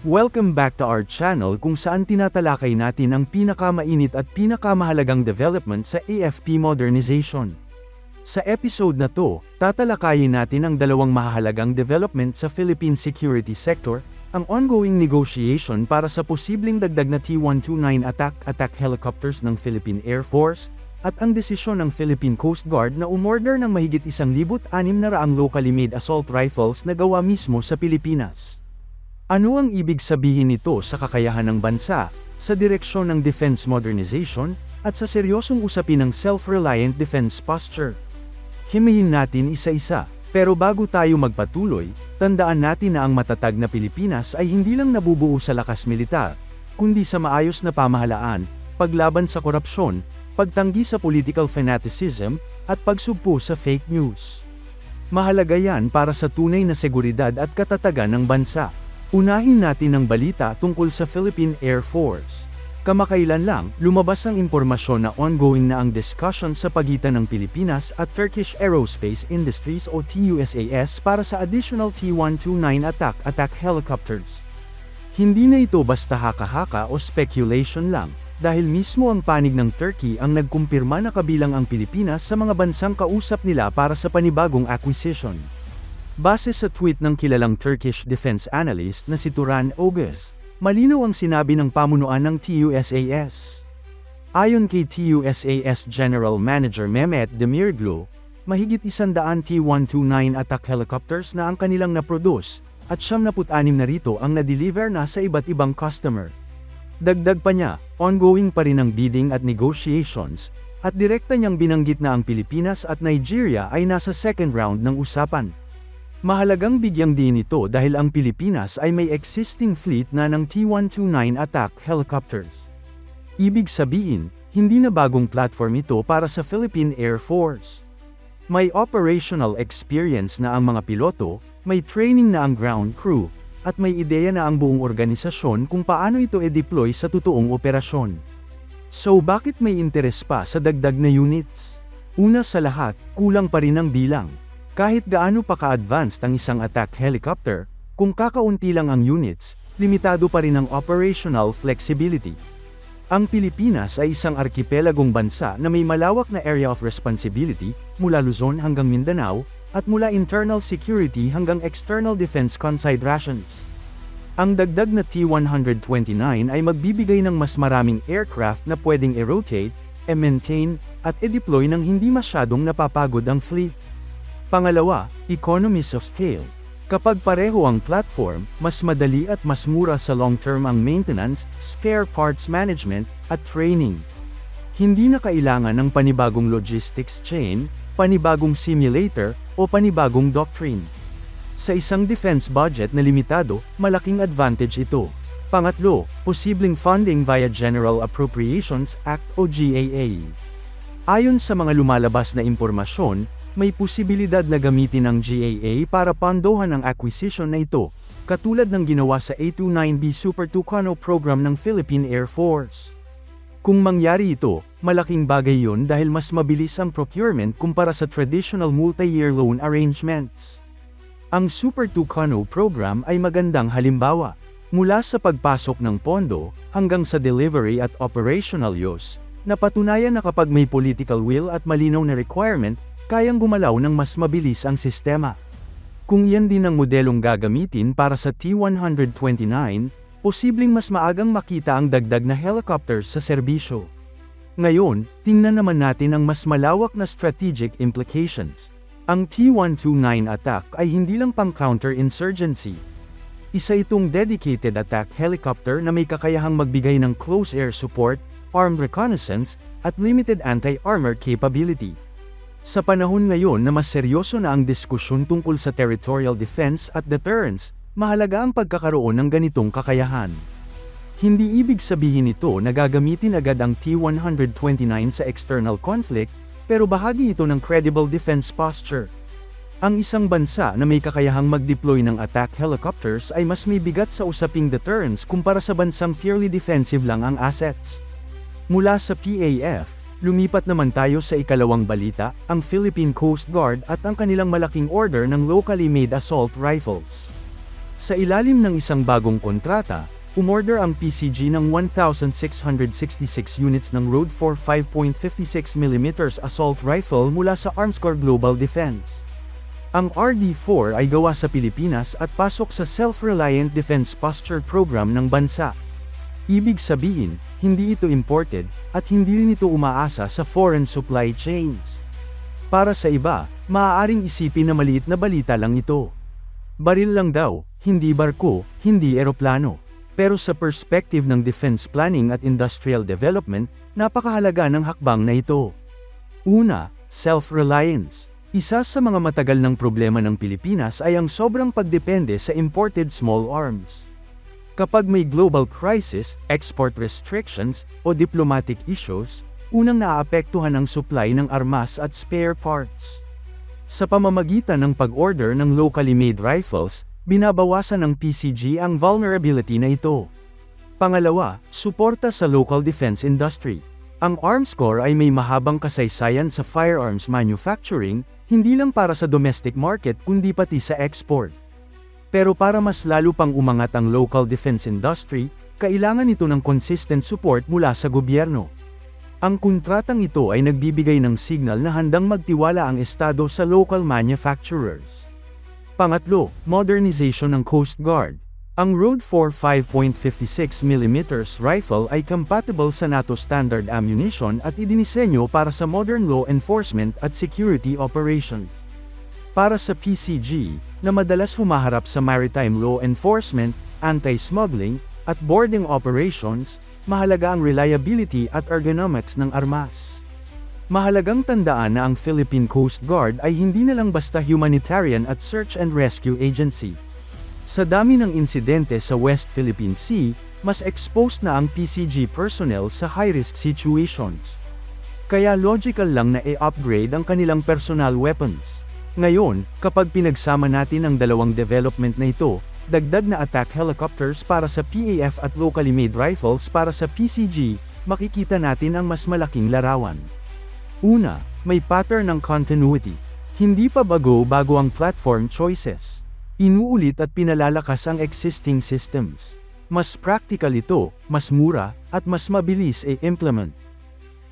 Welcome back to our channel kung saan tinatalakay natin ang pinakamainit at pinakamahalagang development sa AFP modernization. Sa episode na to, tatalakayin natin ang dalawang mahalagang development sa Philippine security sector, ang ongoing negotiation para sa posibleng dagdag na T-129 attack helicopters ng Philippine Air Force, at ang desisyon ng Philippine Coast Guard na umorder ng mahigit 1,600 locally made assault rifles na gawa mismo sa Pilipinas. Ano ang ibig sabihin nito sa kakayahan ng bansa, sa direksyon ng defense modernization, at sa seryosong usapin ng self-reliant defense posture? Himayin natin isa-isa, pero bago tayo magpatuloy, tandaan natin na ang matatag na Pilipinas ay hindi lang nabubuo sa lakas militar, kundi sa maayos na pamahalaan, paglaban sa korupsyon, pagtanggi sa political fanaticism, at pagsugpo sa fake news. Mahalaga yan para sa tunay na seguridad at katatagan ng bansa. Unahin natin ang balita tungkol sa Philippine Air Force. Kamakailan lang, lumabas ang impormasyon na ongoing na ang discussion sa pagitan ng Pilipinas at Turkish Aerospace Industries o TUSAS para sa additional T-129 attack helicopters. Hindi na ito basta haka-haka o speculation lang, dahil mismo ang panig ng Turkey ang nagkumpirma na kabilang ang Pilipinas sa mga bansang kausap nila para sa panibagong acquisition. Base sa tweet ng kilalang Turkish defense analyst na si Turan Oğuz, malinaw ang sinabi ng pamunuan ng TUSAS. Ayon kay TUSAS General Manager Mehmet Demirglu, mahigit 100 T-129 attack helicopters na ang kanilang na-produce, at 76 na rito ang na-deliver na sa iba't ibang customer. Dagdag pa niya, ongoing pa rin ang bidding at negotiations, at direkta niyang binanggit na ang Pilipinas at Nigeria ay nasa second round ng usapan. Mahalagang bigyang din ito dahil ang Pilipinas ay may existing fleet na ng T-129 attack helicopters. Ibig sabihin, hindi na bagong platform ito para sa Philippine Air Force. May operational experience na ang mga piloto, may training na ang ground crew, at may ideya na ang buong organisasyon kung paano ito i-deploy sa totoong operasyon. So bakit may interes pa sa dagdag na units? Una sa lahat, kulang pa rin ang bilang. Kahit gaano pa ka-advanced ang isang attack helicopter, kung kakaunti lang ang units, limitado pa rin ang operational flexibility. Ang Pilipinas ay isang arkipelagong bansa na may malawak na area of responsibility, mula Luzon hanggang Mindanao, at mula internal security hanggang external defense considerations. Ang dagdag na T-129 ay magbibigay ng mas maraming aircraft na pwedeng i-rotate, i-maintain, at i-deploy nang hindi masyadong napapagod ang fleet. Pangalawa, economies of scale. Kapag pareho ang platform, mas madali at mas mura sa long-term ang maintenance, spare parts management, at training. Hindi na kailangan ng panibagong logistics chain, panibagong simulator, o panibagong doctrine. Sa isang defense budget na limitado, malaking advantage ito. Pangatlo, posibleng funding via General Appropriations Act o GAA. Ayon sa mga lumalabas na impormasyon, may posibilidad na gamitin ang GAA para pondohan ang acquisition na ito, katulad ng ginawa sa A-29B Super Tucano program ng Philippine Air Force. Kung mangyari ito, malaking bagay yon dahil mas mabilis ang procurement kumpara sa traditional multi-year loan arrangements. Ang Super Tucano program ay magandang halimbawa, mula sa pagpasok ng pondo, hanggang sa delivery at operational use, napatunayan na kapag may political will at malinaw na requirement, kayang gumalaw ng mas mabilis ang sistema. Kung iyan din ang modelong gagamitin para sa T-129, posibleng mas maagang makita ang dagdag na helicopters sa serbisyo. Ngayon, tingnan naman natin ang mas malawak na strategic implications. Ang T-129 attack ay hindi lang pang counter-insurgency. Isa itong dedicated attack helicopter na may kakayahang magbigay ng close air support, armed reconnaissance, at limited anti-armor capability. Sa panahon ngayon na mas seryoso na ang diskusyon tungkol sa territorial defense at deterrence, mahalaga ang pagkakaroon ng ganitong kakayahan. Hindi ibig sabihin ito na gagamitin agad ang T-129 sa external conflict, pero bahagi ito ng credible defense posture. Ang isang bansa na may kakayahang mag-deploy ng attack helicopters ay mas may bigat sa usaping deterrence kumpara sa bansang purely defensive lang ang assets. Mula sa PAF, lumipat naman tayo sa ikalawang balita, ang Philippine Coast Guard at ang kanilang malaking order ng locally made assault rifles. Sa ilalim ng isang bagong kontrata, umorder ang PCG ng 1,666 units ng Road 4 5.56mm assault rifle mula sa Armscor Global Defense. Ang RD4 ay gawa sa Pilipinas at pasok sa Self-Reliant Defense Posture Program ng bansa. Ibig sabihin, hindi ito imported, at hindi rin ito umaasa sa foreign supply chains. Para sa iba, maaaring isipin na maliit na balita lang ito. Baril lang daw, hindi barko, hindi eroplano. Pero sa perspective ng defense planning at industrial development, napakahalaga ng hakbang na ito. Una, self-reliance. Isa sa mga matagal ng problema ng Pilipinas ay ang sobrang pagdepende sa imported small arms. Kapag may global crisis, export restrictions, o diplomatic issues, unang naaapektuhan ang supply ng armas at spare parts. Sa pamamagitan ng pag-order ng locally made rifles, binabawasan ng PCG ang vulnerability na ito. Pangalawa, suporta sa local defense industry. Ang Armscor ay may mahabang kasaysayan sa firearms manufacturing, hindi lang para sa domestic market kundi pati sa export. Pero para mas lalo pang umangat ang local defense industry, kailangan ito ng consistent support mula sa gobyerno. Ang kontratang ito ay nagbibigay ng signal na handang magtiwala ang Estado sa local manufacturers. Pangatlo, modernization ng Coast Guard. Ang Road 4 5.56mm rifle ay compatible sa NATO standard ammunition at idinisenyo para sa modern law enforcement at security operations. Para sa PCG, na madalas humaharap sa maritime law enforcement, anti-smuggling, at boarding operations, mahalaga ang reliability at ergonomics ng armas. Mahalagang tandaan na ang Philippine Coast Guard ay hindi na lang basta humanitarian at search and rescue agency. Sa dami ng insidente sa West Philippine Sea, mas exposed na ang PCG personnel sa high-risk situations. Kaya logical lang na i-upgrade ang kanilang personal weapons. Ngayon, kapag pinagsama natin ang dalawang development na ito, dagdag na attack helicopters para sa PAF at locally made rifles para sa PCG, makikita natin ang mas malaking larawan. Una, may pattern ng continuity. Hindi pa bago ang platform choices. Inuulit at pinalalakas ang existing systems. Mas practical ito, mas mura, at mas mabilis i-implement.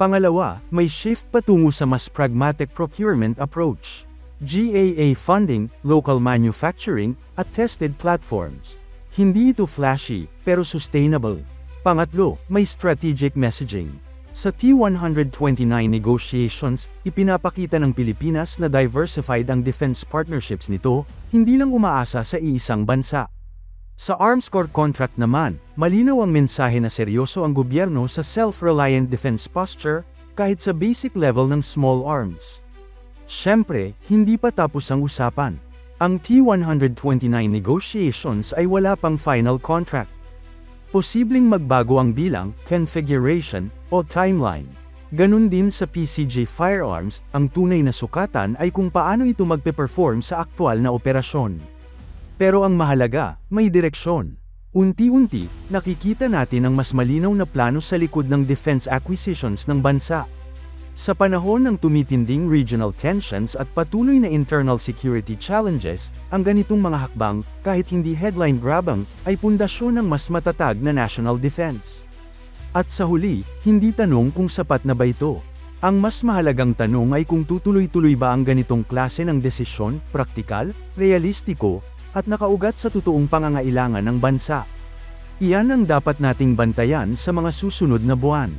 Pangalawa, may shift patungo sa mas pragmatic procurement approach. GAA funding, local manufacturing, at tested platforms. Hindi ito flashy, pero sustainable. Pangatlo, may strategic messaging. Sa T129 negotiations, ipinapakita ng Pilipinas na diversified ang defense partnerships nito, hindi lang umaasa sa iisang bansa. Sa Armscor contract naman, malinaw ang mensahe na seryoso ang gobyerno sa self-reliant defense posture, kahit sa basic level ng small arms. Siyempre, hindi pa tapos ang usapan. Ang T129 negotiations ay wala pang final contract. Posibleng magbago ang bilang, configuration, o timeline. Ganun din sa PCG firearms, ang tunay na sukatan ay kung paano ito magpe-perform sa aktwal na operasyon. Pero ang mahalaga, may direksyon. Unti-unti, nakikita natin ang mas malinaw na plano sa likod ng defense acquisitions ng bansa. Sa panahon ng tumitinding regional tensions at patuloy na internal security challenges, ang ganitong mga hakbang, kahit hindi headline-grabbing, ay pundasyon ng mas matatag na national defense. At sa huli, hindi tanong kung sapat na ba ito. Ang mas mahalagang tanong ay kung tutuloy-tuloy ba ang ganitong klase ng desisyon, praktikal, realistiko, at nakaugat sa totoong pangangailangan ng bansa. Iyan ang dapat nating bantayan sa mga susunod na buwan.